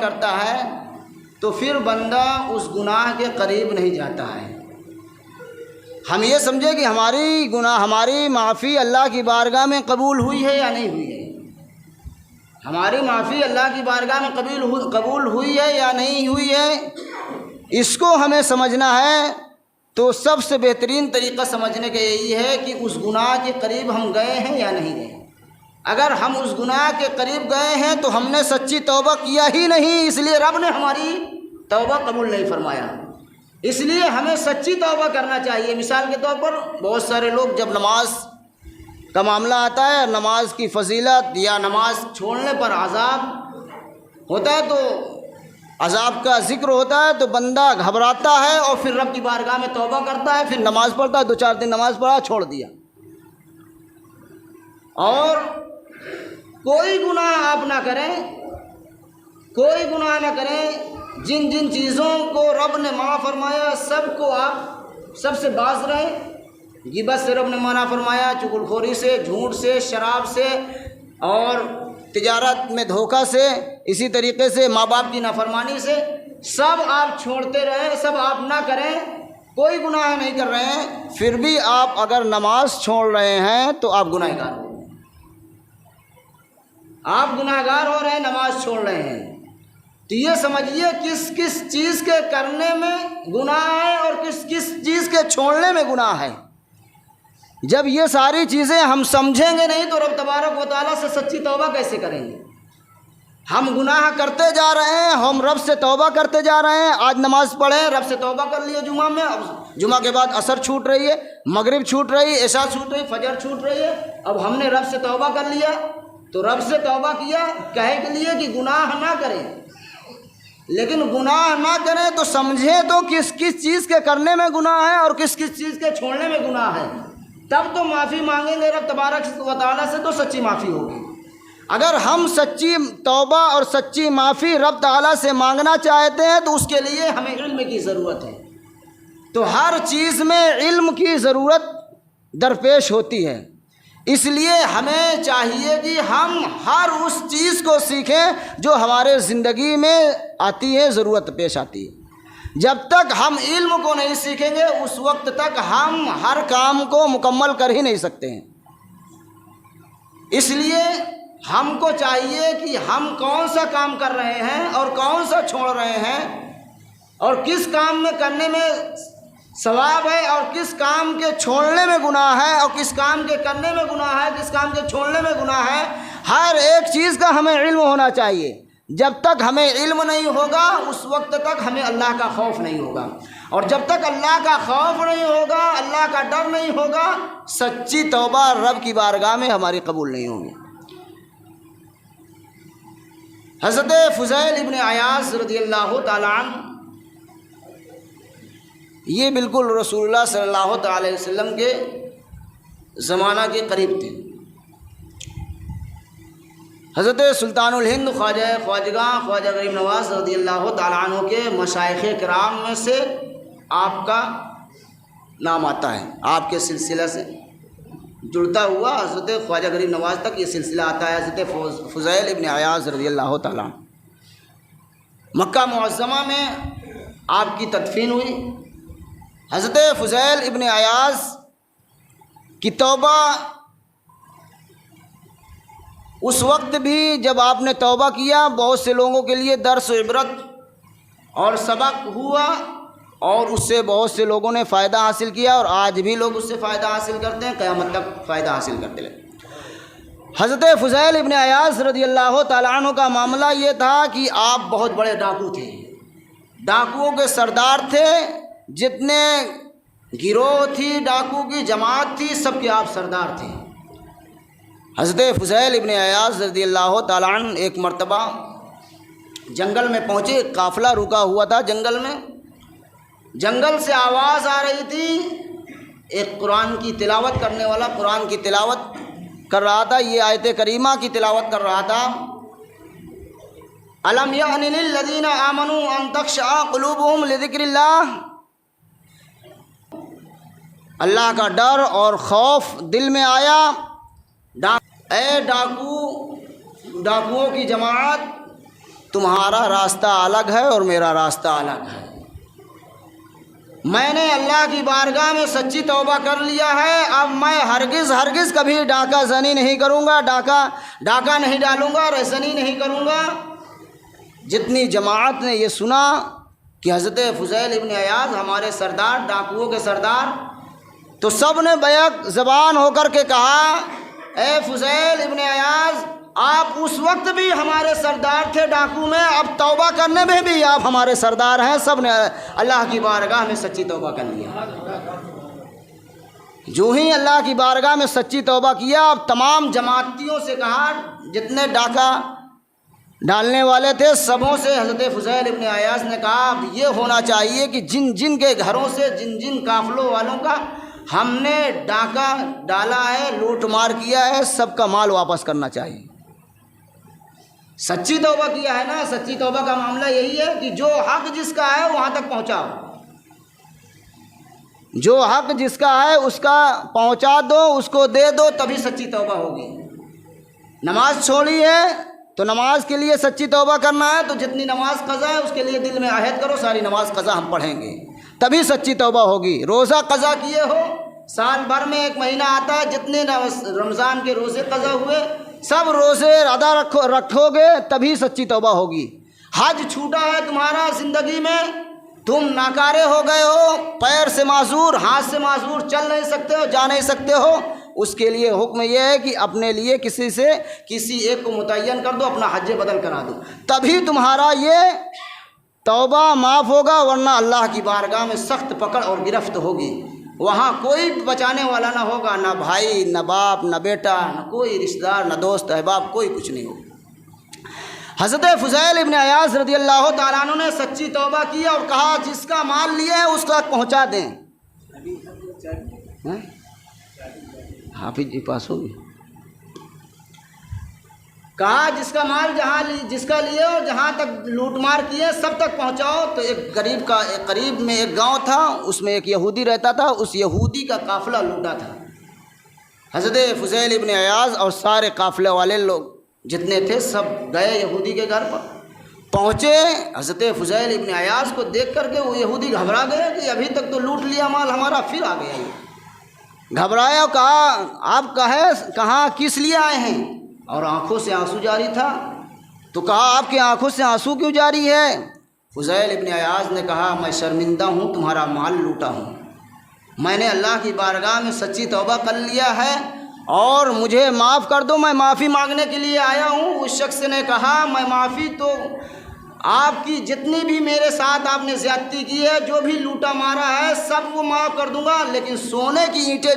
کرتا ہے تو پھر بندہ اس گناہ کے قریب نہیں جاتا ہے۔ ہم یہ سمجھے کہ ہماری معافی اللہ کی بارگاہ میں قبول ہوئی ہے یا نہیں ہوئی ہے، ہماری معافی اللہ کی بارگاہ میں قبول ہوئی ہے یا نہیں ہوئی ہے، اس کو ہمیں سمجھنا ہے۔ تو سب سے بہترین طریقہ سمجھنے کا یہی ہے کہ اس گناہ کے قریب ہم گئے ہیں یا نہیں گئے۔ اگر ہم اس گناہ کے قریب گئے ہیں تو ہم نے سچی توبہ کیا ہی نہیں، اس لیے رب نے ہماری توبہ قبول نہیں فرمایا۔ اس لیے ہمیں سچی توبہ کرنا چاہیے۔ مثال کے طور پر بہت سارے لوگ جب نماز کا معاملہ آتا ہے، نماز کی فضیلت یا نماز چھوڑنے پر عذاب ہوتا ہے، تو عذاب کا ذکر ہوتا ہے تو بندہ گھبراتا ہے اور پھر رب کی بارگاہ میں توبہ کرتا ہے، پھر نماز پڑھتا ہے، 2-4 دن نماز پڑھا، چھوڑ دیا۔ اور کوئی گناہ آپ نہ کریں، کوئی گناہ نہ کریں، جن جن چیزوں کو رب نے منع فرمایا سب کو آپ سب سے باز رہیں۔ غیبت سے رب نے منع فرمایا، چغل خوری سے، جھوٹ سے، شراب سے، اور تجارت میں دھوکہ سے، اسی طریقے سے ماں باپ کی نافرمانی سے، سب آپ چھوڑتے رہیں، سب آپ نہ کریں، کوئی گناہ نہیں کر رہے ہیں، پھر بھی آپ اگر نماز چھوڑ رہے ہیں تو آپ گناہ گار ہو رہے ہیں، آپ گناہ گار ہو رہے ہیں، نماز چھوڑ رہے ہیں۔ تو یہ سمجھیے کس کس چیز کے کرنے میں گناہ ہے اور کس کس چیز کے چھوڑنے میں گناہ ہے۔ جب یہ ساری چیزیں ہم سمجھیں گے نہیں تو رب تبارک و تعالیٰ سے سچی توبہ کیسے کریں گے؟ ہم گناہ کرتے جا رہے ہیں، ہم رب سے توبہ کرتے جا رہے ہیں۔ آج نماز پڑھیں، رب سے توبہ کر لیے جمعہ میں، اب جمعہ کے بعد عصر چھوٹ رہی ہے، مغرب چھوٹ رہی ہے، عشاء چھوٹ رہی ہے، فجر چھوٹ رہی ہے، اب ہم نے رب سے توبہ کر لیا۔ تو رب سے توبہ کیا کہے کے لیے کہ گناہ نہ کریں، لیکن گناہ نہ کریں تو سمجھیں تو کس کس چیز کے کرنے میں گناہ ہے اور کس کس چیز کے چھوڑنے میں گناہ ہے، تب تو معافی مانگیں گے رب تبارک و تعالیٰ سے، تو سچی معافی ہوگی۔ اگر ہم سچی توبہ اور سچی معافی رب تعالیٰ سے مانگنا چاہتے ہیں تو اس کے لیے ہمیں علم کی ضرورت ہے۔ تو ہر چیز میں علم کی ضرورت درپیش ہوتی ہے، اس لیے ہمیں چاہیے کہ ہم ہر اس چیز کو سیکھیں جو ہمارے زندگی میں آتی ہے، ضرورت پیش آتی ہے۔ جب تک ہم علم کو نہیں سیکھیں گے اس وقت تک ہم ہر کام کو مکمل کر ہی نہیں سکتے ہیں۔ اس لیے ہم کو چاہیے کہ ہم کون سا کام کر رہے ہیں اور کون سا چھوڑ رہے ہیں، اور کس کام میں کرنے میں ثواب ہے اور کس کام کے چھوڑنے میں گناہ ہے، اور کس کام کے کرنے میں گناہ ہے، کس کام کے چھوڑنے میں گناہ ہے، ہر ایک چیز کا ہمیں علم ہونا چاہیے۔ جب تک ہمیں علم نہیں ہوگا اس وقت تک ہمیں اللہ کا خوف نہیں ہوگا، اور جب تک اللہ کا خوف نہیں ہوگا، اللہ کا ڈر نہیں ہوگا، سچی توبہ رب کی بارگاہ میں ہماری قبول نہیں ہوگی۔ حضرت فضیل ابن عیاض رضی اللہ تعالیٰ عنہ یہ بالکل رسول اللہ صلی اللہ تعالی وسلم کے زمانہ کے قریب تھے۔ حضرت سلطان الہند خواجہ غریب نواز رضی اللہ تعالیٰ عنہ کے مشائخ کرام میں سے آپ کا نام آتا ہے، آپ کے سلسلہ سے جڑتا ہوا حضرت خواجہ غریب نواز تک یہ سلسلہ آتا ہے۔ حضرت فضیل ابن عیاض رضی اللہ تعالیٰ مکہ معظمہ میں آپ کی تدفین ہوئی۔ حضرت فضیل ابن عیاض کی توبہ اس وقت بھی جب آپ نے توبہ کیا بہت سے لوگوں کے لیے درس و عبرت اور سبق ہوا، اور اس سے بہت سے لوگوں نے فائدہ حاصل کیا، اور آج بھی لوگ اس سے فائدہ حاصل کرتے ہیں، قیامت تک فائدہ حاصل کرتے رہے۔ حضرت فضیل ابن عیاض رضی اللہ تعالیٰ عنہ کا معاملہ یہ تھا کہ آپ بہت بڑے ڈاکو تھے، ڈاکوؤں کے سردار تھے، جتنے گروہ تھی ڈاکو کی جماعت تھی سب کے آپ سردار تھے۔ حضرت فضیل ابن عیاض رضی اللہ تعالیٰ عنہ ایک مرتبہ جنگل میں پہنچے، قافلہ رکا ہوا تھا جنگل میں، جنگل سے آواز آ رہی تھی، ایک قرآن کی تلاوت کرنے والا قرآن کی تلاوت کر رہا تھا، یہ آیت کریمہ کی تلاوت کر رہا تھا، الم یأن للذین آمنوا ان تخشع قلوبهم لذکر اللہ، اللہ کا ڈر اور خوف دل میں آیا۔ اے ڈاکوؤں کی جماعت، تمہارا راستہ الگ ہے اور میرا راستہ الگ ہے۔ میں نے اللہ کی بارگاہ میں سچی توبہ کر لیا ہے، اب میں ہرگز کبھی ڈاکہ زنی نہیں کروں گا، ڈاکہ نہیں ڈالوں گا، رہزنی نہیں کروں گا۔ جتنی جماعت نے یہ سنا کہ حضرت فضیل ابن عیاض ہمارے سردار، ڈاکوؤں کے سردار، تو سب نے بیک زبان ہو کر کے کہا، اے فضیل ابن عیاض، آپ اس وقت بھی ہمارے سردار تھے ڈاکو میں، اب توبہ کرنے میں بھی آپ ہمارے سردار ہیں۔ سب نے اللہ کی بارگاہ میں سچی توبہ کر لیا۔ جو ہی اللہ کی بارگاہ میں سچی توبہ کیا، اب تمام جماعتیوں سے کہا، جتنے ڈاکہ ڈالنے والے تھے سبوں سے حضرت فضیل ابن عیاض نے کہا، اب یہ ہونا چاہیے کہ جن کے گھروں سے جن قافلوں والوں کا ہم نے ڈاکہ ڈالا ہے، لوٹ مار کیا ہے، سب کا مال واپس کرنا چاہیے۔ سچی توبہ کیا ہے نا، سچی توبہ کا معاملہ یہی ہے کہ جو حق جس کا ہے وہاں تک پہنچاؤ، جو حق جس کا ہے اس کا پہنچا دو، اس کو دے دو، تبھی سچی توبہ ہوگی۔ نماز چھوڑی ہے تو نماز کے لیے سچی توبہ کرنا ہے، تو جتنی نماز قضا ہے اس کے لیے دل میں عہد کرو، ساری نماز قضا ہم پڑھیں گے، تبھی سچی توبہ ہوگی۔ روزہ قضا کیے ہو، سال بھر میں ایک مہینہ آتا ہے، جتنے رمضان کے روزے قضا ہوئے سب روزے ادا رکھو گے، تبھی سچی توبہ ہوگی۔ حج چھوٹا ہے تمہارا زندگی میں، تم ناکارے ہو گئے ہو، پیر سے معذور، ہاتھ سے معذور، چل نہیں سکتے ہو، جا نہیں سکتے ہو، اس کے لیے حکم یہ ہے کہ اپنے لیے کسی ایک کو متعین کر دو، اپنا حج بدل کرا دو، تبھی تمہارا یہ توبہ معاف ہوگا، ورنہ اللہ کی بارگاہ میں سخت پکڑ اور گرفت ہوگی۔ وہاں کوئی بچانے والا نہ ہوگا، نہ بھائی، نہ باپ، نہ بیٹا، نہ کوئی رشتہ دار، نہ دوست احباب، کوئی کچھ نہیں ہوگا۔ حضرت فضیل ابن عیاض رضی اللہ تعالیٰ عنہ نے سچی توبہ کی اور کہا، جس کا مال لیے ہے اس کا پہنچا دیں۔ حافظ جی پاس ہوگی، کہا جس کا مال جس کا لیے اور جہاں تک لوٹ مار کیے سب تک پہنچاؤ۔ تو ایک قریب میں ایک گاؤں تھا، اس میں ایک یہودی رہتا تھا، اس یہودی کا قافلہ لوٹا تھا۔ حضرت فضیل ابن عیاض اور سارے قافلے والے لوگ جتنے تھے سب گئے یہودی کے گھر پر، پہنچے۔ حضرت فضیل ابن عیاض کو دیکھ کر کے وہ یہودی گھبرا گیا کہ ابھی تک تو لوٹ لیا مال ہمارا، پھر آ گیا یہ۔ گھبرایا، کہا آپ کہاں کس لیے آئے ہیں؟ اور آنکھوں سے آنسو جاری تھا، تو کہا آپ کی آنکھوں سے آنسو کیوں جاری ہے؟ فضیل ابن عیاض نے کہا، میں شرمندہ ہوں، تمہارا مال لوٹا ہوں، میں نے اللہ کی بارگاہ میں سچی توبہ کر لیا ہے اور مجھے معاف کر دو، میں معافی مانگنے کے لیے آیا ہوں۔ اس شخص نے کہا، میں معافی تو آپ کی جتنی بھی میرے ساتھ آپ نے زیادتی کی ہے، جو بھی لوٹا مارا ہے سب وہ معاف کر دوں گا، لیکن سونے کی اینٹیں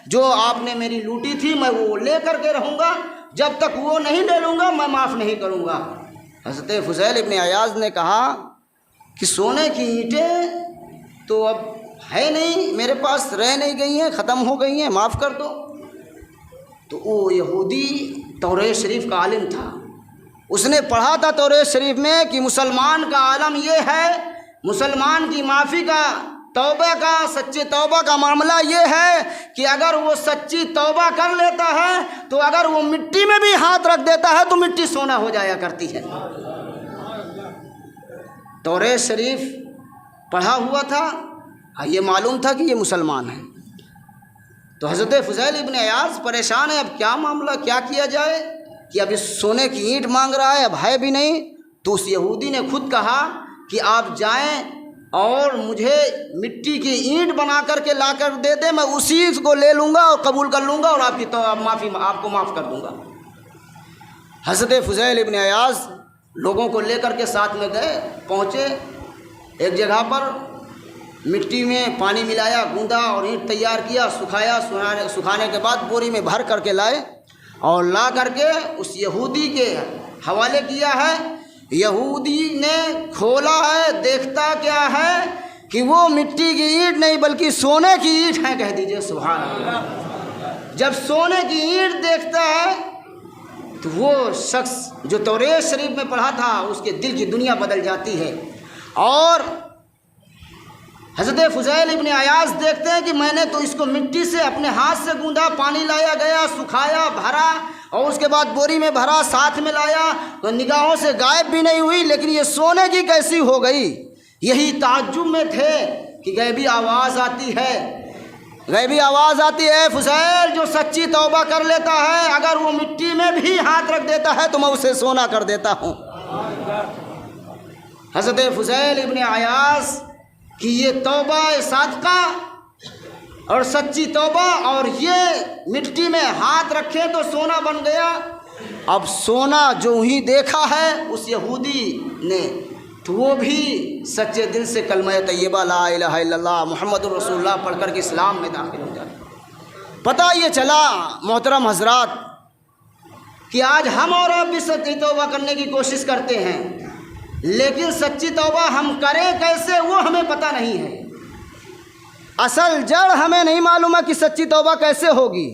جو آپ نے میری لوٹی تھی میں وہ لے کر کے رہوں گا، جب تک وہ نہیں لے لوں گا میں معاف نہیں کروں گا۔ حضرت فضیل ابن عیاض نے کہا کہ سونے کی اینٹیں تو اب ہے نہیں میرے پاس، رہ نہیں گئی ہیں، ختم ہو گئی ہیں، معاف کر دو۔ تو وہ یہودی توریت شریف کا عالم تھا، اس نے پڑھا تھا توریت شریف میں کہ مسلمان کا عالم یہ ہے، مسلمان کی معافی کا، توبہ کا، سچی توبہ کا معاملہ یہ ہے کہ اگر وہ سچی توبہ کر لیتا ہے تو اگر وہ مٹی میں بھی ہاتھ رکھ دیتا ہے تو مٹی سونا ہو جایا کرتی ہے۔ توریت شریف پڑھا ہوا تھا، یہ معلوم تھا کہ یہ مسلمان ہے۔ تو حضرت فضیل ابن عیاض پریشان ہے، اب کیا معاملہ، کیا کیا جائے کہ اب اس سونے کی اینٹ مانگ رہا ہے، اب ہے بھی نہیں۔ تو اس یہودی نے خود کہا کہ آپ جائیں اور مجھے مٹی کی اینٹ بنا کر کے لا کر دے دیں، میں اسی کو لے لوں گا اور قبول کر لوں گا اور آپ کو معاف کر دوں گا۔ حضرت فضیل ابن عیاض لوگوں کو لے کر کے ساتھ میں گئے، پہنچے ایک جگہ پر، مٹی میں پانی ملایا، گوندا اور اینٹ تیار کیا، سکھایا، سکھانے کے بعد بوری میں بھر کر کے لائے اور لا کر کے اس یہودی کے حوالے کیا ہے۔ یہودی نے کھولا ہے، دیکھتا کیا ہے کہ وہ مٹی کی اینٹ نہیں بلکہ سونے کی اینٹ ہے، کہہ دیجئے سبحان اللہ۔ جب سونے کی اینٹ دیکھتا ہے تو وہ شخص جو توریت شریف میں پڑھا تھا اس کے دل کی دنیا بدل جاتی ہے۔ اور حضرت فضیل ابن عیاض دیکھتے ہیں کہ میں نے تو اس کو مٹی سے اپنے ہاتھ سے گوندا، پانی لایا گیا، سکھایا، بھرا اور اس کے بعد بوری میں بھرا، ساتھ میں لایا تو نگاہوں سے غائب بھی نہیں ہوئی، لیکن یہ سونے کی کیسی ہو گئی؟ یہی تعجب میں تھے کہ غیبی آواز آتی ہے، غیبی آواز آتی ہے، فضیل جو سچی توبہ کر لیتا ہے اگر وہ مٹی میں بھی ہاتھ رکھ دیتا ہے تو میں اسے سونا کر دیتا ہوں۔ حضرت فضیل ابن عیاض کی یہ توبہ صادقہ اور سچی توبہ، اور یہ مٹی میں ہاتھ رکھے تو سونا بن گیا۔ اب سونا جو ہی دیکھا ہے اس یہودی نے تو وہ بھی سچے دل سے کلمہ طیبہ لا الہ الا اللہ محمد الرسول اللہ پڑھ کر کے اسلام میں داخل ہو جائے۔ پتہ یہ چلا محترم حضرات کہ آج ہم اور آپ بھی سچی توبہ کرنے کی کوشش کرتے ہیں، لیکن سچی توبہ ہم کریں کیسے وہ ہمیں پتہ نہیں ہے۔ اصل جڑ ہمیں نہیں معلوم ہے کہ سچی توبہ کیسے ہوگی،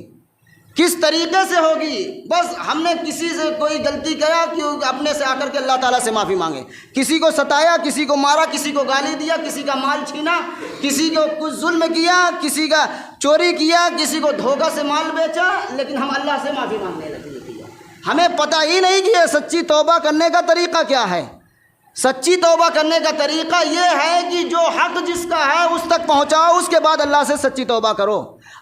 کس طریقے سے ہوگی۔ بس ہم نے کسی سے کوئی غلطی کرا کہ اپنے سے آ کر کے اللہ تعالیٰ سے معافی مانگے، کسی کو ستایا، کسی کو مارا، کسی کو گالی دیا، کسی کا مال چھینا، کسی کو کچھ ظلم کیا، کسی کا چوری کیا، کسی کو دھوکہ سے مال بیچا، لیکن ہم اللہ سے معافی مانگنے لگے۔ ہمیں پتہ ہی نہیں کہ یہ سچی توبہ کرنے کا طریقہ کیا ہے۔ سچی توبہ کرنے کا طریقہ یہ ہے کہ جو حق جس کا ہے اس تک پہنچاؤ، اس کے بعد اللہ سے سچی توبہ کرو۔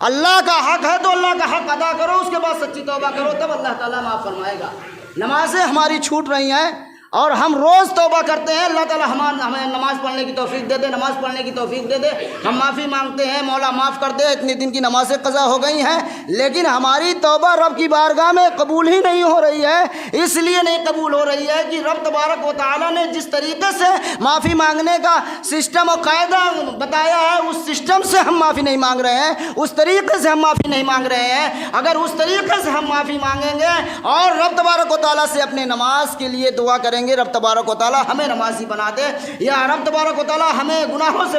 اللہ کا حق ہے تو اللہ کا حق ادا کرو، اس کے بعد سچی توبہ کرو، تب اللہ تعالیٰ معاف فرمائے گا۔ نمازیں ہماری چھوٹ رہی ہیں اور ہم روز توبہ کرتے ہیں، اللہ تعالیٰ ہمیں نماز پڑھنے کی توفیق دے دے، نماز پڑھنے کی توفیق دے دے۔ ہم معافی مانگتے ہیں، مولا معاف کر دے، اتنے دن کی نمازیں قضا ہو گئی ہیں، لیکن ہماری توبہ رب کی بارگاہ میں قبول ہی نہیں ہو رہی ہے۔ اس لیے نہیں قبول ہو رہی ہے کہ رب تبارک و تعالیٰ نے جس طریقے سے معافی مانگنے کا سسٹم و قاعدہ بتایا ہے اس سسٹم سے ہم معافی نہیں مانگ رہے ہیں، اس طریقے سے ہم معافی نہیں مانگ رہے ہیں۔ اگر اس طریقے سے ہم معافی مانگیں گے اور رب تبارک و تعالیٰ سے اپنے نماز کے لیے دعا کریں گے، رب تبارک و تعالیٰ ہمیں نمازی بنا دے، یا رب تبارک و تعالیٰ ہمیں گناہوں سے